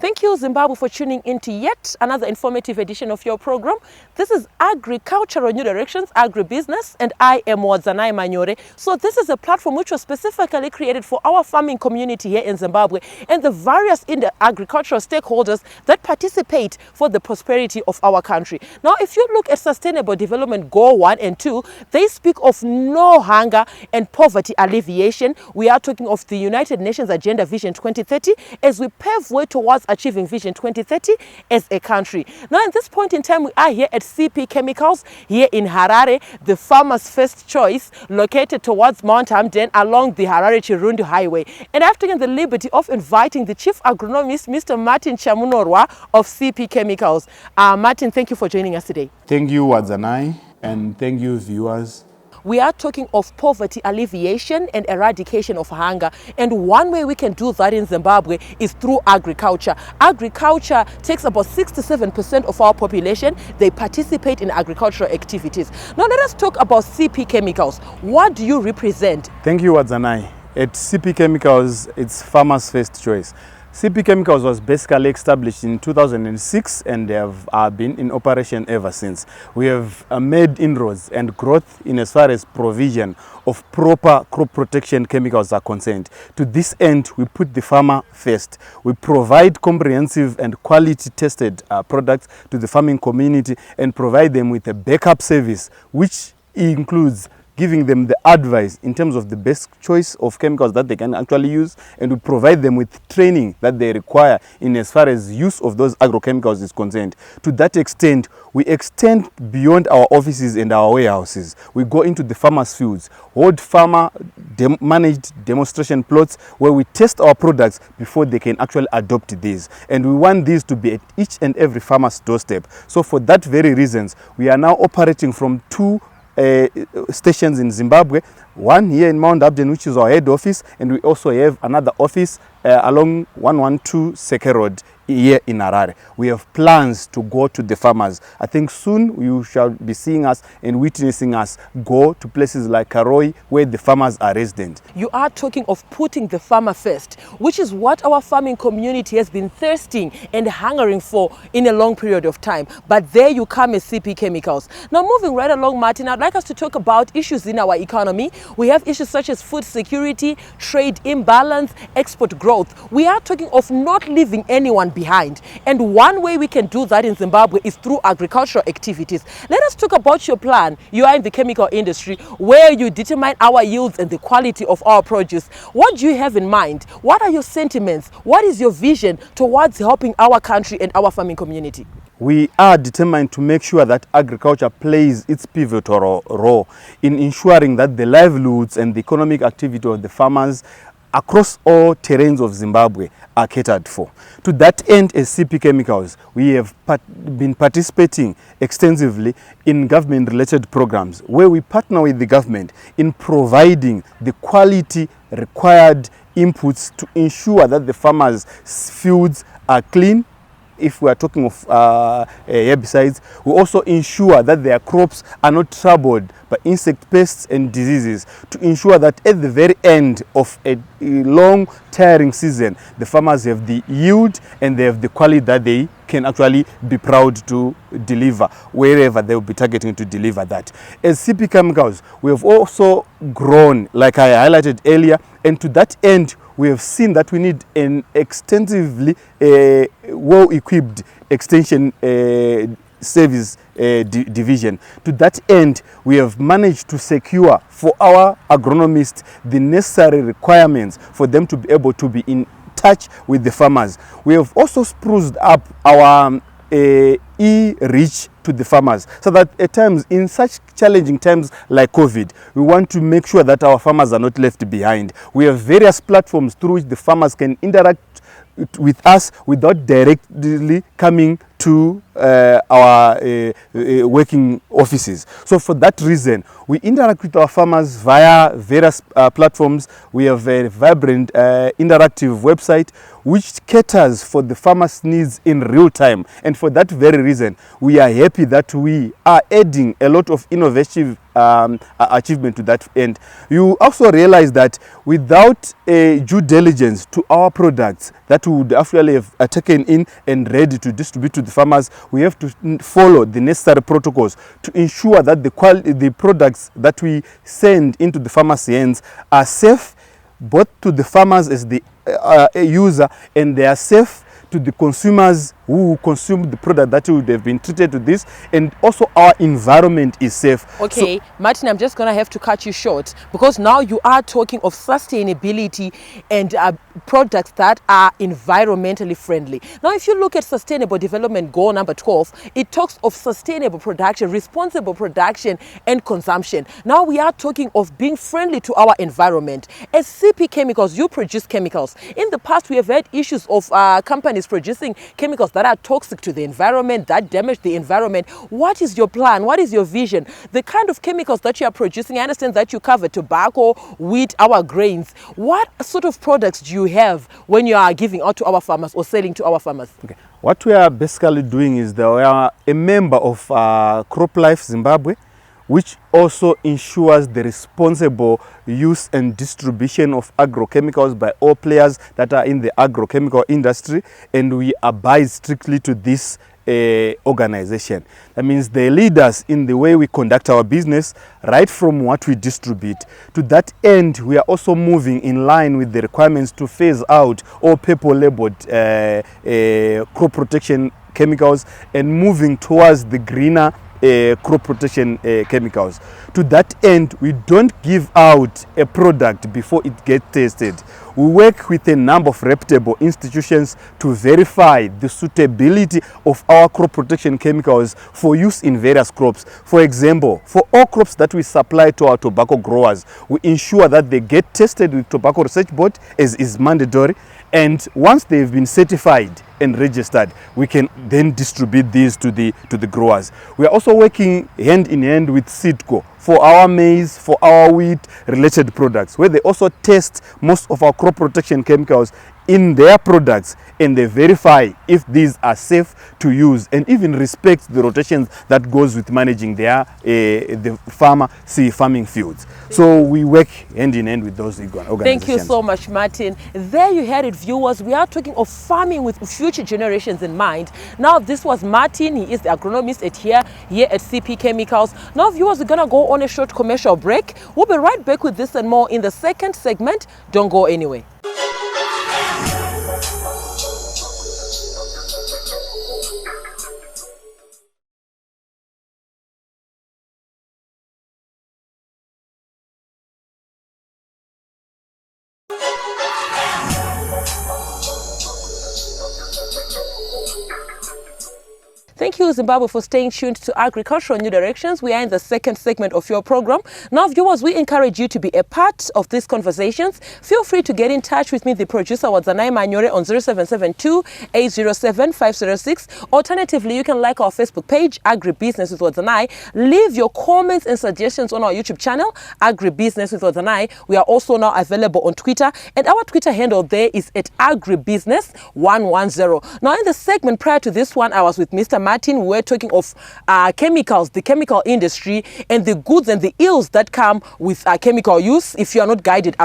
Thank you, Zimbabwe, for tuning into yet another informative edition of your program. This is Agricultural New Directions, Agribusiness, and I am Wadzanai Manyore. So this is a platform which was specifically created for our farming community here in Zimbabwe and the various agricultural stakeholders that participate for the prosperity of our country. Now, if you look at Sustainable Development Goal 1 and 2, they speak of no hunger and poverty alleviation. We are talking of the United Nations Agenda Vision 2030 as we pave way towards achieving Vision 2030 as a country. Now, at this point in time, we are here at CP Chemicals here in Harare, the farmer's first choice, located towards Mount Hamden along the Harare-Chirundi Highway. And I've taken the liberty of inviting the Chief Agronomist, Mr. Martin Chamunorwa of CP Chemicals. Martin, thank you for joining us today. Thank you, Wadzanai, and thank you, viewers. We are talking of poverty alleviation and eradication of hunger. And one way we can do that in Zimbabwe is through agriculture. Agriculture takes about 67% of our population. They participate in agricultural activities. Now let us talk about CP Chemicals. What do you represent? Thank you, Wadzanai. At CP Chemicals, it's farmer's first choice. CP Chemicals was basically established in 2006 and they have been in operation ever since. We have made inroads and growth in as far as provision of proper crop protection chemicals are concerned. To this end, we put the farmer first. We provide comprehensive and quality tested products to the farming community and provide them with a backup service, which includes giving them the advice in terms of the best choice of chemicals that they can actually use, and we provide them with training that they require in as far as use of those agrochemicals is concerned. To that extent, we extend beyond our offices and our warehouses. We go into the farmers' fields, hold farmer managed demonstration plots where we test our products before they can actually adopt these. And we want these to be at each and every farmer's doorstep. So for that very reasons, we are now operating from two stations in Zimbabwe, one here in Mount Hamden, which is our head office, and we also have another office along 112 Seke Road here in Harare. We have plans to go to the farmers. I think soon you shall be seeing us and witnessing us go to places like Karoi where the farmers are resident. You are talking of putting the farmer first, which is what our farming community has been thirsting and hungering for in a long period of time. But there you come as CP Chemicals. Now, moving right along, Martin, I'd like us to talk about issues in our economy. We have issues such as food security, trade imbalance, export growth. We are talking of not leaving anyone behind. And one way we can do that in Zimbabwe is through agricultural activities. Let us talk about your plan. You are in the chemical industry where you determine our yields and the quality of our produce. What do you have in mind? What are your sentiments? What is your vision towards helping our country and our farming community? We are determined to make sure that agriculture plays its pivotal role in ensuring that the livelihoods and the economic activity of the farmers across all terrains of Zimbabwe are catered for. To that end, as CP Chemicals, we have been participating extensively in government-related programs where we partner with the government in providing the quality required inputs to ensure that the farmers' fields are clean. If we are talking of herbicides, we also ensure that their crops are not troubled by insect pests and diseases, to ensure that at the very end of a long, tiring season, the farmers have the yield and they have the quality that they can actually be proud to deliver wherever they will be targeting to deliver that. As CP Chemicals, we have also grown, like I highlighted earlier, and to that end, we have seen that we need an extensively well-equipped extension service division. To that end, we have managed to secure for our agronomists the necessary requirements for them to be able to be in touch with the farmers. We have also spruced up our e-reach to the farmers, so that at times, in such challenging times like COVID, we want to make sure that our farmers are not left behind. We have various platforms through which the farmers can interact with us without directly coming to our working offices. So for that reason, we interact with our farmers via various platforms. We have a vibrant interactive website which caters for the farmers' needs in real time. And for that very reason, we are happy that we are adding a lot of innovative achievement to that end. You also realize that without a due diligence to our products that we would actually have taken in and ready to distribute to the farmers, we have to follow the necessary protocols to ensure that the products that we send into the farmers' hands are safe both to the farmers as the user, and they are safe to the consumers who consume the product that would have been treated to this, and also our environment is safe. Okay, so, Martin, I'm just gonna have to cut you short because now you are talking of sustainability and products that are environmentally friendly. Now, if you look at Sustainable Development Goal number 12, it talks of sustainable production, responsible production and consumption. Now we are talking of being friendly to our environment. As CP Chemicals, you produce chemicals. In the past, we have had issues of companies producing chemicals that are toxic to the environment, that damage the environment. What is your plan? What is your vision? The kind of chemicals that you are producing, I understand that you cover tobacco, wheat, our grains. What sort of products do you have when you are giving out to our farmers or selling to our farmers? Okay. What we are basically doing is that we are a member of CropLife Zimbabwe, which also ensures the responsible use and distribution of agrochemicals by all players that are in the agrochemical industry, and we abide strictly to this organization. That means they lead us in the way we conduct our business, right from what we distribute. To that end, we are also moving in line with the requirements to phase out all paper-labeled crop protection chemicals and moving towards the greener crop protection chemicals. To that end, we don't give out a product before it gets tested. We work with a number of reputable institutions to verify the suitability of our crop protection chemicals for use in various crops. For example, for all crops that we supply to our tobacco growers, we ensure that they get tested with Tobacco Research Board, as is mandatory. And once they've been certified and registered, we can then distribute these to the growers. We are also working hand in hand with SEEDCO for our maize, for our wheat related products, where they also test most of our crop protection chemicals in their products, and they verify if these are safe to use and even respect the rotations that goes with managing their the farming fields. So we work hand in hand with those organizations. Thank you so much, Martin. There you had it, viewers. We are talking of farming with future generations in mind. Now, this was Martin. He is the agronomist here at CP Chemicals. Now, viewers, we're gonna go on a short commercial break. We'll be right back with this and more in the second segment. Don't go anywhere. Thank you, Zimbabwe, for staying tuned to Agricultural New Directions. We are in the second segment of your program. Now, viewers, we encourage you to be a part of these conversations. Feel free to get in touch with me, the producer, Wadzanai Manyore, on 0772-807-506. Alternatively, you can like our Facebook page, Agribusiness with Wadzanai. Leave your comments and suggestions on our YouTube channel, Agribusiness with Wadzanai. We are also now available on Twitter, and our Twitter handle there is at Agribusiness110. Now, in the segment prior to this one, I was with Mr. Martin. We were talking of chemicals, the chemical industry, and the goods and the ills that come with chemical use if you are not guided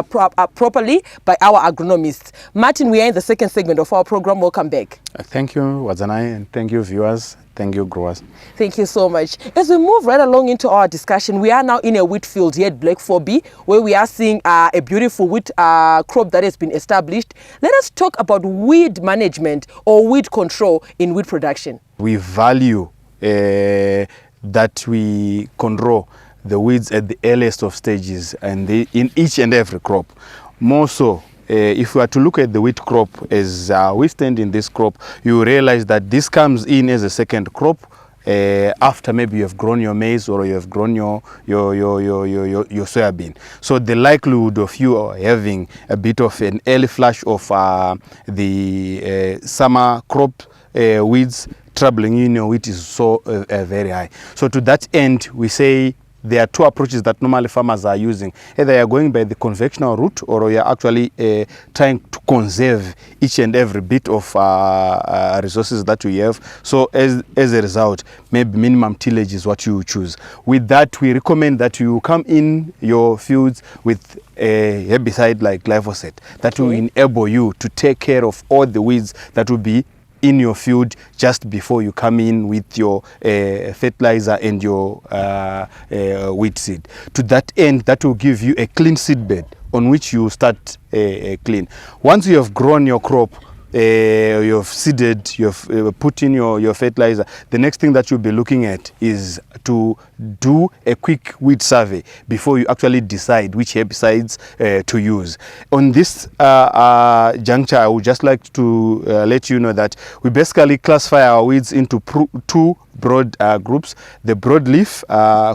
properly by our agronomists. Martin, we are in the second segment of our program. Welcome back. Thank you, Wadzanai, and thank you, viewers. Thank you, growers. Thank you so much. As we move right along into our discussion, we are now in a wheat field here at Black 4B, where we are seeing a beautiful wheat crop that has been established. Let us talk about weed management or weed control in wheat production. We value that we control the weeds at the earliest of stages and in each and every crop. More so, if we are to look at the wheat crop as we stand in this crop, you realize that this comes in as a second crop after maybe you have grown your maize or you have grown your soybean. So the likelihood of you having a bit of an early flush of the summer crop weeds troubling you in your wheat is so very high. So to that end, we say there are two approaches that normally farmers are using. Either you are going by the conventional route, or you are actually trying to conserve each and every bit of resources that we have. So as a result, maybe minimum tillage is what you choose. With that, we recommend that you come in your fields with a herbicide like glyphosate that will enable you to take care of all the weeds that will be in your field just before you come in with your fertilizer and your wheat seed. To that end, that will give you a clean seed bed on which you start clean. Once you have grown your crop, you have seeded, you have put in your fertilizer, the next thing that you'll be looking at is to do a quick weed survey before you actually decide which herbicides to use. On this juncture, I would just like to let you know that we basically classify our weeds into two broad groups: the broadleaf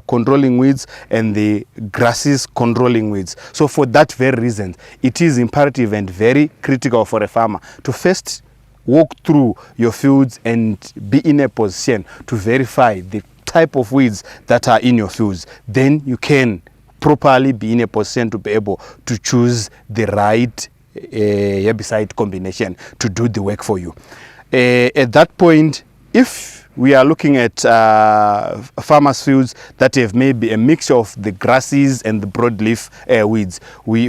controlling weeds and the grasses controlling weeds. So for that very reason, it is imperative and very critical for a farmer to first walk through your fields and be in a position to verify the type of weeds that are in your fields. Then you can properly be in a position to be able to choose the right herbicide combination to do the work for you. At that point, if we are looking at farmers' fields that have maybe a mixture of the grasses and the broadleaf weeds,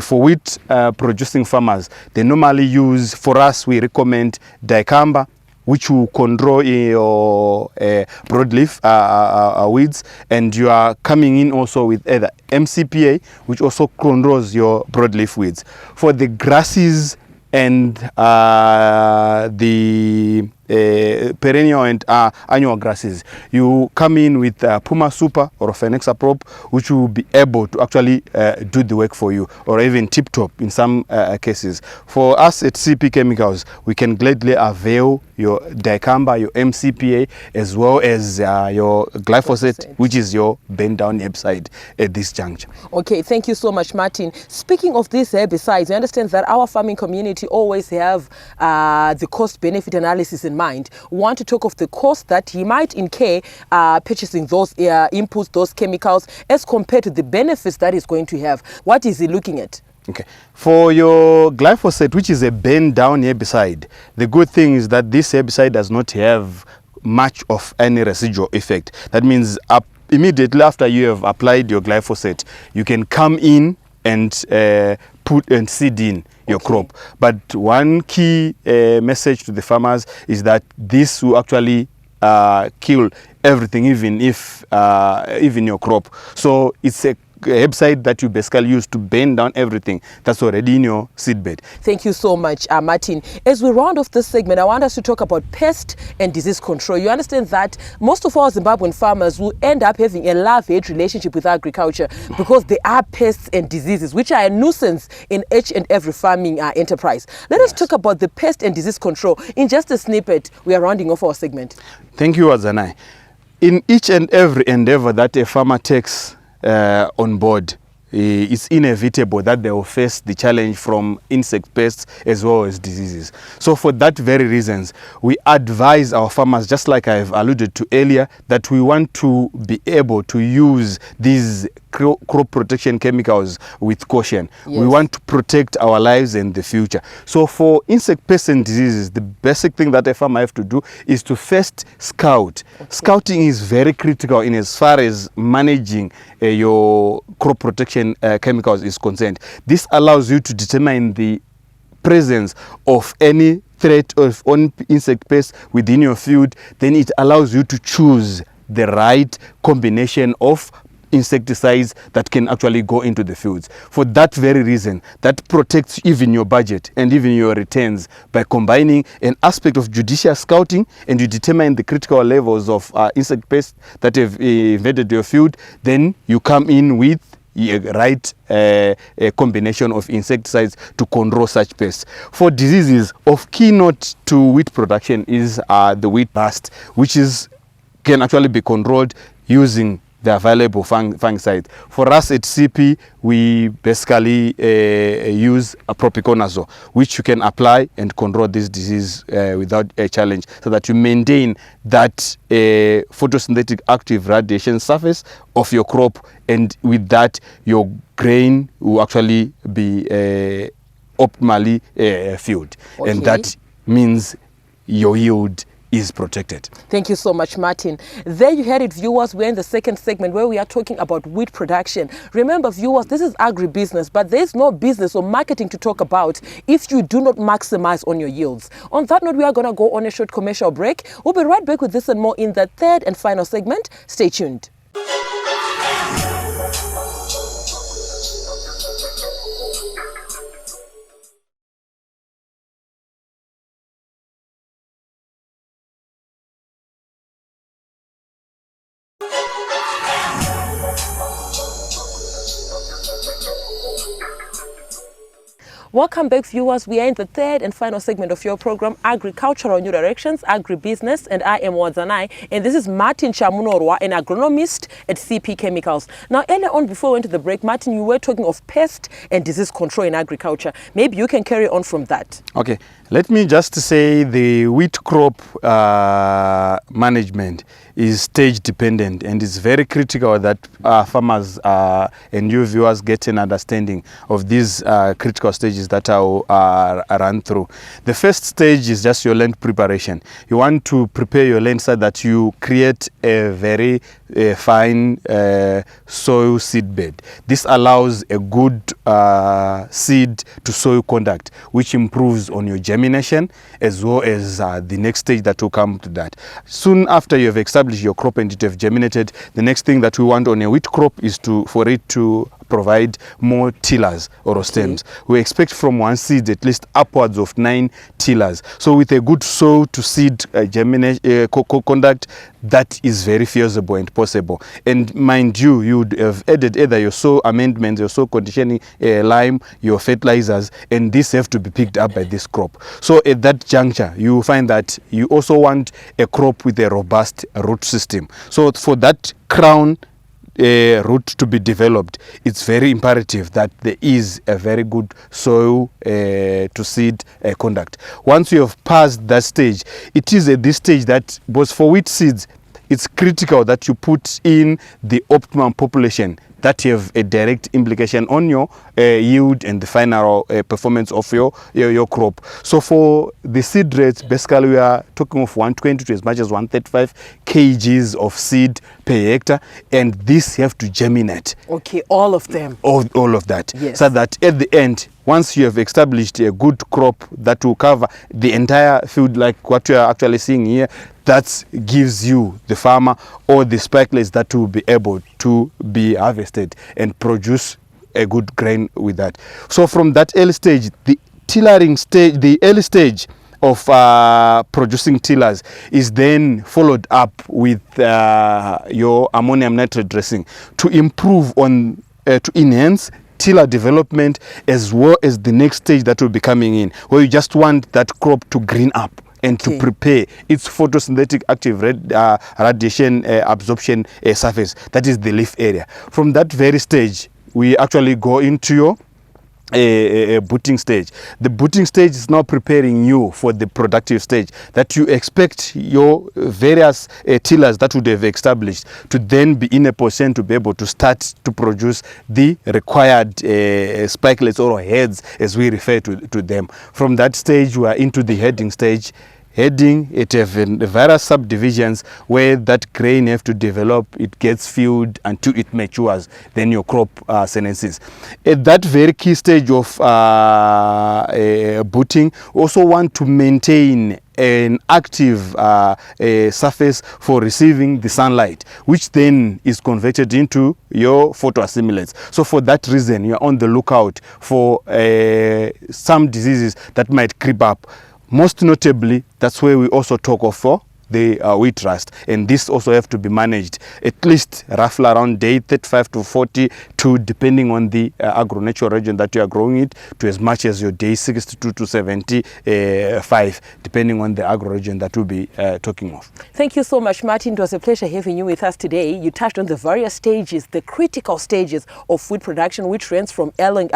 for wheat producing farmers, they normally use, for us, we recommend dicamba, which will control your broadleaf weeds, and you are coming in also with either MCPA, which also controls your broadleaf weeds. For the grasses and the perennial and annual grasses, you come in with Puma Super or Phenoxaprop, which will be able to actually do the work for you, or even Tip Top in some cases. For us at CP Chemicals, we can gladly avail your dicamba, your MCPA, as well as your glyphosate, which is your bend down herbicide at this juncture. Okay, thank you so much, Martin. Speaking of these herbicides, we understand that our farming community always have the cost-benefit analysis in mind. We want to talk of the cost that he might incur purchasing those inputs, those chemicals, as compared to the benefits that he's going to have. What is he looking at? Okay. For your glyphosate, which is a bend down herbicide, the good thing is that this herbicide does not have much of any residual effect. That means immediately after you have applied your glyphosate, you can come in and put and seed in your crop. But one key message to the farmers is that this will actually kill everything, even your crop. So it's a herbicide that you basically use to bend down everything that's already in your seedbed. Thank you so much, Martin. As we round off this segment, I want us to talk about pest and disease control. You understand that most of our Zimbabwean farmers will end up having a love-hate relationship with agriculture because there are pests and diseases which are a nuisance in each and every farming enterprise. Let us talk about the pest and disease control. In just a snippet, we are rounding off our segment. Thank you, Azanai. In each and every endeavor that a farmer takes on board, it's inevitable that they will face the challenge from insect pests as well as diseases. So for that very reasons, we advise our farmers, just like I've alluded to earlier, that we want to be able to use these crop protection chemicals with caution. Yes. We want to protect our lives and the future. So for insect pests and diseases, the basic thing that a farmer have to do is to first scout. Scouting is very critical in as far as managing your crop protection chemicals is concerned. This allows you to determine the presence of any threat of insect pests within your field. Then it allows you to choose the right combination of insecticides that can actually go into the fields. For that very reason, that protects even your budget and even your returns by combining an aspect of judicious scouting, and you determine the critical levels of insect pests that have invaded your field. Then you come in with a right a combination of insecticides to control such pests. For diseases, of keynote to wheat production is the wheat bust, which can actually be controlled using the available fungicides. For us at CP, we basically use a propiconazole, which you can apply and control this disease without a challenge, so that you maintain that photosynthetic active radiation surface of your crop, and with that your grain will actually be optimally filled. Okay. And that means your yield is protected. Thank you so much, Martin. There you heard it, viewers. We're in the second segment where we are talking about wheat production. Remember, viewers, this is agribusiness, but there's no business or marketing to talk about if you do not maximize on your yields. On that note, we are going to go on a short commercial break. We'll be right back with this and more in the third and final segment. Stay tuned. Welcome back, viewers. We are in the third and final segment of your program, Agricultural New Directions, Agribusiness, and I am Wadzanai, and this is Martin Chamunorwa, an agronomist at CP Chemicals. Now, earlier on, before we went to the break, Martin, you were talking of pest and disease control in agriculture. Maybe you can carry on from that. Okay. Let me just say the wheat crop management is stage dependent, and it's very critical that farmers and you viewers get an understanding of these critical stages that I'll run through. The first stage is just your land preparation. You want to prepare your land so that you create a very fine soil seed bed. This allows a good seed to soil contact, which improves on your germination, as well as the next stage that will come to that. Soon after you have established your crop and it have germinated, the next thing that we want on a wheat crop is for it to provide more tillers or stems. We expect from one seed at least upwards of 9 tillers. So with a good soil to seed germination contact, that is very feasible and possible. And mind you, you would have added either your soil amendments, your soil conditioning lime, your fertilizers, and these have to be picked up by this crop. So at that juncture, you will find that you also want a crop with a robust root system. So for that crown root to be developed, it's very imperative that there is a very good soil to seed contact. Once you have passed that stage, it is at this stage that, both for wheat seeds, it's critical that you put in the optimum population that have a direct implication on your yield and the final performance of your crop. So for the seed rates, basically we are talking of 120 to as much as 135 kgs of seed per hectare, and this have to germinate. Okay, all of them. All of that. Yes. So that at the end, once you have established a good crop that will cover the entire field, like what you are actually seeing here, that gives you, the farmer, all the spikelets that will be able to be harvested and produce a good grain with that. So from that early stage, the tillering stage, the early stage of producing tillers is then followed up with your ammonium nitrate dressing to improve on, to enhance tiller development, as well as the next stage that will be coming in, where you just want that crop to green up and to prepare its photosynthetic active radiation absorption surface, that is the leaf area. From that very stage, we actually go into your a booting stage. The booting stage is now preparing you for the productive stage, that you expect your various tillers that would have established to then be in a position to be able to start to produce the required spikelets or heads, as we refer to them. From that stage, we are into the heading stage. Heading, it have various subdivisions where that grain have to develop, it gets filled until it matures, then your crop senesces. At that very key stage of booting, also want to maintain an active surface for receiving the sunlight, which then is converted into your photoassimilates. So for that reason, you're on the lookout for some diseases that might creep up. Most notably, that's where we also talk of for the wheat rust, and this also have to be managed at least roughly around day 35 to 40 to, depending on the agro-natural region that you are growing it, to as much as your day 62 to 75, depending on the agro-region that we'll be talking of. Thank you so much, Martin. It was a pleasure having you with us today. You touched on the various stages, the critical stages of food production, which range from tillering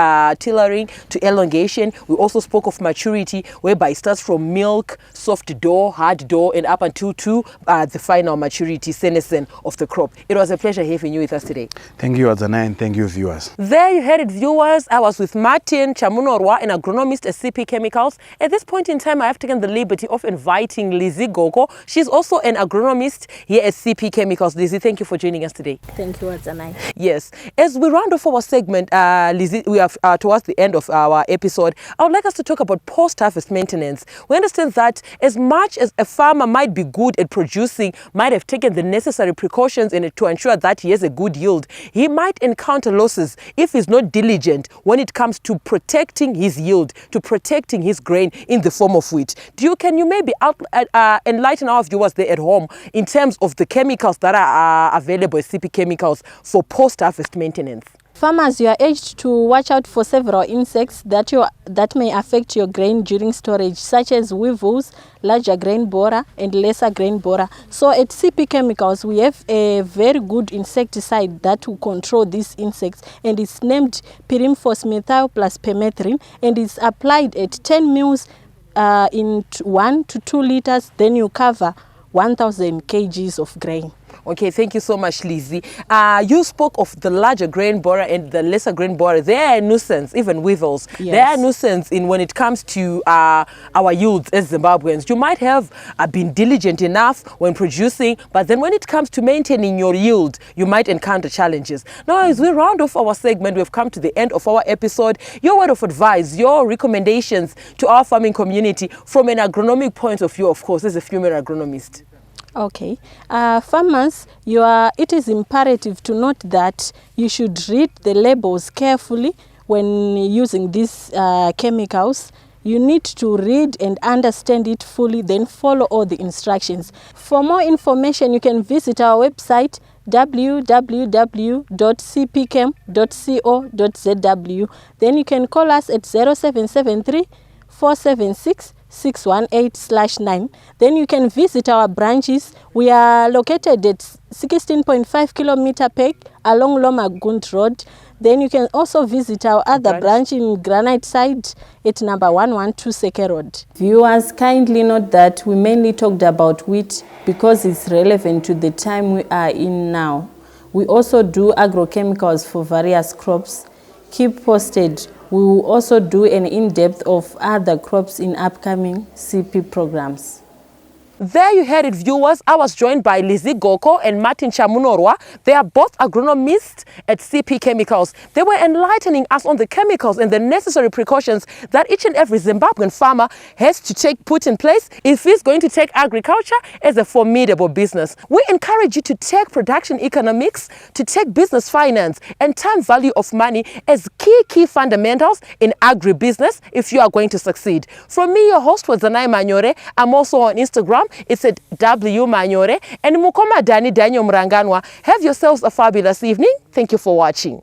to elongation. We also spoke of maturity, whereby it starts from milk, soft dough, hard dough, and up until to the final maturity, senescence of the crop. It was a pleasure having you with us today. Thank you, Azana, and thank you, viewers. There you heard it, viewers. I was with Martin Chamunorwa, an agronomist at CP Chemicals. At this point in time, I have taken the liberty of inviting Lizzie Goko. She's also an agronomist here at CP Chemicals. Lizzie, thank you for joining us today. Thank you, Azanai. Yes. As we round off our segment, Lizzie, we are towards the end of our episode. I would like us to talk about post-harvest maintenance. We understand that as much as a farmer might be good at producing, might have taken the necessary precautions to ensure that he has a good yield, he might encounter losses if he's not diligent when it comes to protecting his yield, to protecting his grain in the form of wheat. Can you maybe enlighten our viewers there at home in terms of the chemicals that are available at CP Chemicals for post-harvest maintenance? Farmers, you are urged to watch out for several insects that may affect your grain during storage, such as weevils, larger grain borer, and lesser grain borer. So at CP Chemicals, we have a very good insecticide that will control these insects, and it's named pyrimphosmethyl plus permethrin, and it's applied at 10 mils in 1 to 2 liters. Then you cover 1,000 kgs of grain. Okay, thank you so much, Lizzie. You spoke of the larger grain borer and the lesser grain borer. They are a nuisance, even weevils. Yes. They are a nuisance when it comes to our yields as Zimbabweans. You might have been diligent enough when producing, but then when it comes to maintaining your yield, you might encounter challenges. Now, as we round off our segment, we've come to the end of our episode. Your word of advice, your recommendations to our farming community from an agronomic point of view, of course, as a female agronomist. Okay, farmers, it is imperative to note that you should read the labels carefully when using these chemicals. You need to read and understand it fully, then follow all the instructions. For more information, you can visit our website www.cpchem.co.zw. Then you can call us at 0773 476 618/9. Then you can visit our branches. We are located at 16.5 kilometer peg along Loma Gund Road. Then you can also visit our other branch in Granite Side at number 112 Seke Road. Viewers, kindly note that we mainly talked about wheat because it's relevant to the time we are in now. We also do agrochemicals for various crops. Keep posted. We will also do an in-depth of other crops in upcoming CP programs. There you heard it, viewers. I was joined by Lizzie Goko and Martin Chamunorwa. They are both agronomists at CP Chemicals. They were enlightening us on the chemicals and the necessary precautions that each and every Zimbabwean farmer has to put in place if he's going to take agriculture as a formidable business. We encourage you to take production economics, to take business finance and time value of money as key fundamentals in agribusiness if you are going to succeed. From me, your host was Zanai Manyore. I'm also on Instagram. It's at W Manyore and Mukoma Daniel Mranganwa. Have yourselves a fabulous evening. Thank you for watching.